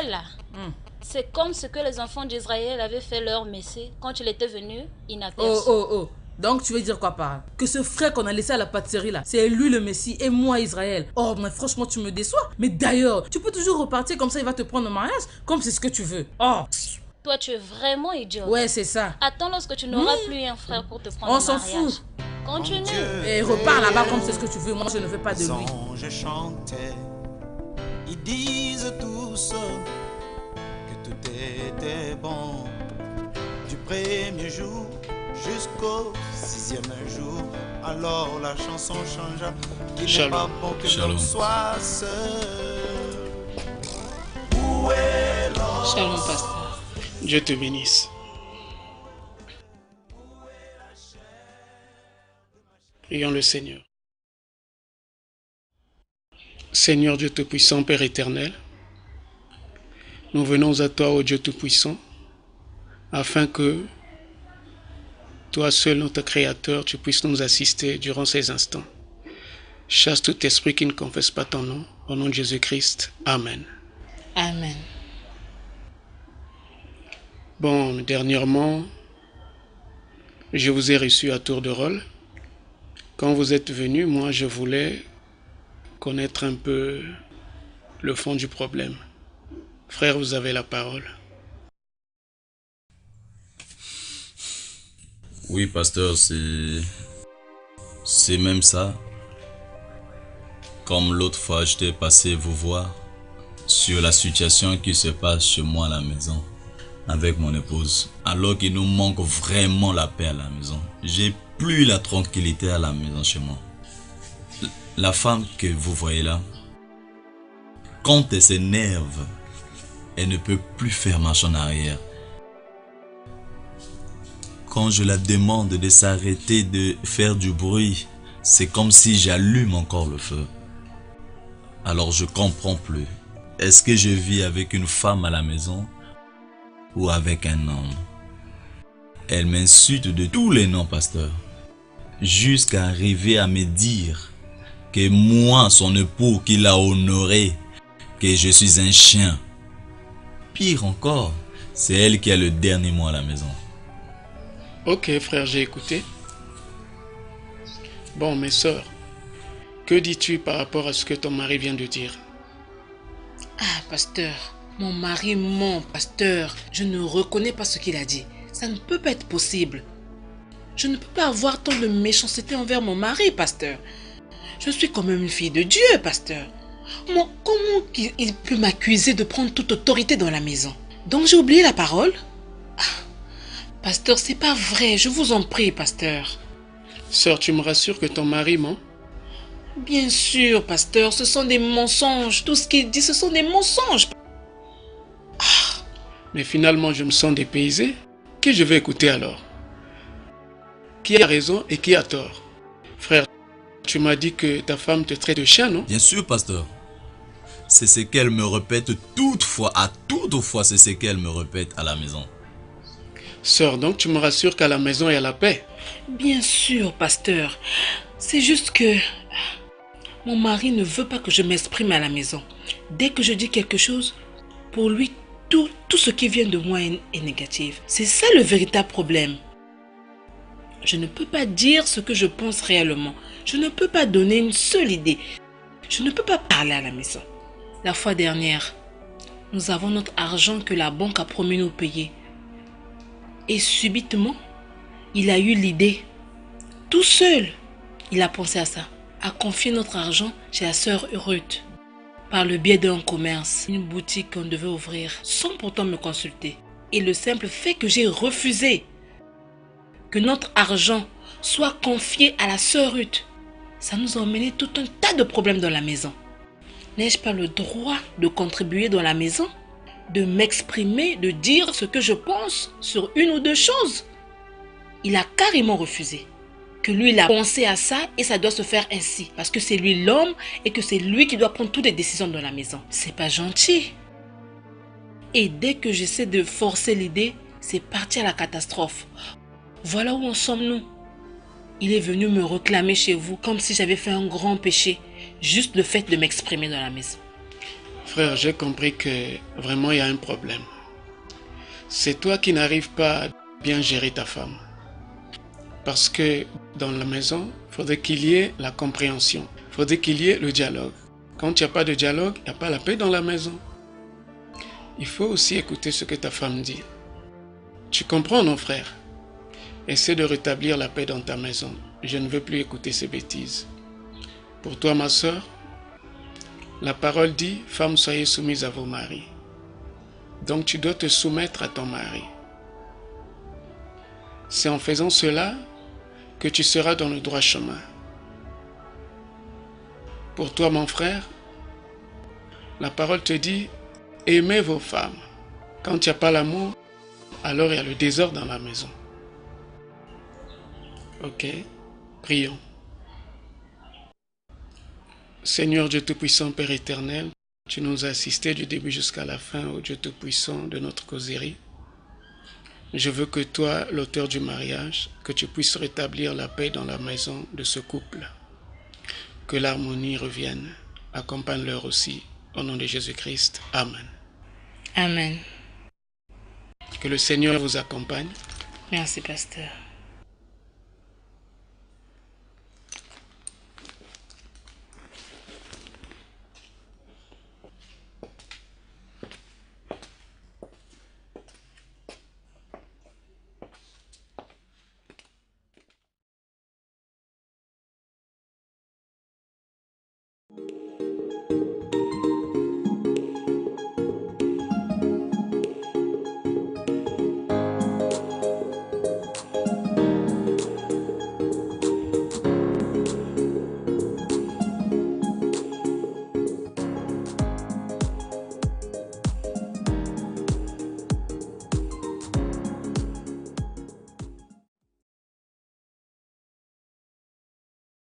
Israël là, c'est comme ce que les enfants d'Israël avaient fait leur Messie. Quand il était venu, il n'a personne. Oh. Donc tu veux dire quoi par là? Que ce frère qu'on a laissé à la pâtisserie là, c'est lui le Messie et moi Israël. Oh mais franchement tu me déçois. Mais d'ailleurs, tu peux toujours repartir comme ça, il va te prendre au mariage, comme c'est ce que tu veux. Oh. Toi tu es vraiment idiot. Ouais c'est ça. Attends lorsque tu n'auras plus un frère pour te prendre On au s'en mariage. fout. Continue. Et repars là-bas comme c'est ce que tu veux. Moi je ne veux pas de lui. Je chantais, ils disent tous que tout était bon, du premier jour jusqu'au 6e jour. Alors la chanson changea, il n'est pas bon que l'on soit seul. Où est l'homme? Shalom, pasteur. Dieu te bénisse. Prions le Seigneur. Seigneur Dieu Tout-Puissant, Père éternel, nous venons à toi, ô Dieu Tout-Puissant, afin que toi seul, notre Créateur, tu puisses nous assister durant ces instants. Chasse tout esprit qui ne confesse pas ton nom, au nom de Jésus-Christ. Amen. Amen. Bon, dernièrement, je vous ai reçu à tour de rôle. Quand vous êtes venu, moi, je voulais connaître un peu le fond du problème. Frère, vous avez la parole. Oui, pasteur, c'est même ça. Comme l'autre fois, j'étais passé vous voir sur la situation qui se passe chez moi à la maison avec mon épouse. Alors qu'il nous manque vraiment la paix à la maison. J'ai plus la tranquillité à la maison chez moi. La femme que vous voyez là, quand elle s'énerve, elle ne peut plus faire marche en arrière. Quand je la demande de s'arrêter de faire du bruit, c'est comme si j'allume encore le feu. Alors je comprends plus. Est-ce que je vis avec une femme à la maison ou avec un homme? Elle m'insulte de tous les noms, pasteur. Jusqu'à arriver à me dire que moi, son époux, qui l'a honoré, que je suis un chien. Pire encore, c'est elle qui a le dernier mot à la maison. Ok, frère, j'ai écouté. Bon, mes sœurs, que dis-tu par rapport à ce que ton mari vient de dire? Ah, pasteur, mon mari ment, pasteur. Je ne reconnais pas ce qu'il a dit. Ça ne peut pas être possible. Je ne peux pas avoir tant de méchanceté envers mon mari, pasteur. Je suis quand même une fille de Dieu, pasteur. Moi, comment il peut m'accuser de prendre toute autorité dans la maison? Donc j'ai oublié la parole? Ah, pasteur, c'est pas vrai. Je vous en prie, pasteur. Sœur, tu me rassures que ton mari ment? Bien sûr, pasteur, ce sont des mensonges. Tout ce qu'il dit, ce sont des mensonges. Mais finalement, je me sens dépaysé. Qui je vais écouter alors? Qui a raison et qui a tort? Frère, tu m'as dit que ta femme te traite de chien, non? Bien sûr, pasteur. C'est ce qu'elle me répète toutefois, à toute fois, c'est ce qu'elle me répète à la maison. Sœur, donc tu me rassures qu'à la maison il y a la paix? Bien sûr, pasteur. C'est juste que mon mari ne veut pas que je m'exprime à la maison. Dès que je dis quelque chose, pour lui, tout ce qui vient de moi est négatif. C'est ça le véritable problème. Je ne peux pas dire ce que je pense réellement. Je ne peux pas donner une seule idée. Je ne peux pas parler à la maison. La fois dernière, nous avons notre argent que la banque a promis nous payer. Et subitement, il a eu l'idée. Tout seul, il a pensé à ça. À confier notre argent chez la sœur Ruth. Par le biais d'un commerce, une boutique qu'on devait ouvrir, sans pourtant me consulter. Et le simple fait que j'ai refusé que notre argent soit confié à la sœur Ruth, ça nous a emmené tout un tas de problèmes dans la maison. N'ai-je pas le droit de contribuer dans la maison? De m'exprimer, de dire ce que je pense sur une ou deux choses? Il a carrément refusé. Que lui, il a pensé à ça et ça doit se faire ainsi. Parce que c'est lui l'homme et que c'est lui qui doit prendre toutes les décisions dans la maison. C'est pas gentil. Et dès que j'essaie de forcer l'idée, c'est parti à la catastrophe. Voilà où en sommes-nous. Il est venu me réclamer chez vous comme si j'avais fait un grand péché. Juste le fait de m'exprimer dans la maison. Frère, j'ai compris que vraiment il y a un problème. C'est toi qui n'arrives pas à bien gérer ta femme. Parce que dans la maison, il faudrait qu'il y ait la compréhension. Il faudrait qu'il y ait le dialogue. Quand il n'y a pas de dialogue, il n'y a pas la paix dans la maison. Il faut aussi écouter ce que ta femme dit. Tu comprends, non, frère? Essaie de rétablir la paix dans ta maison. Je ne veux plus écouter ces bêtises. Pour toi, ma soeur, la parole dit, femmes, soyez soumises à vos maris. Donc tu dois te soumettre à ton mari. C'est en faisant cela que tu seras dans le droit chemin. Pour toi, mon frère, la parole te dit, aimez vos femmes. Quand il n'y a pas l'amour, alors il y a le désordre dans la maison. Ok, prions. Seigneur Dieu Tout-Puissant, Père éternel, tu nous as assistés du début jusqu'à la fin, ô Dieu Tout-Puissant de notre causerie. Je veux que toi, l'auteur du mariage, que tu puisses rétablir la paix dans la maison de ce couple. Que l'harmonie revienne. Accompagne-leur aussi. Au nom de Jésus-Christ. Amen. Amen. Que le Seigneur vous accompagne. Merci, pasteur.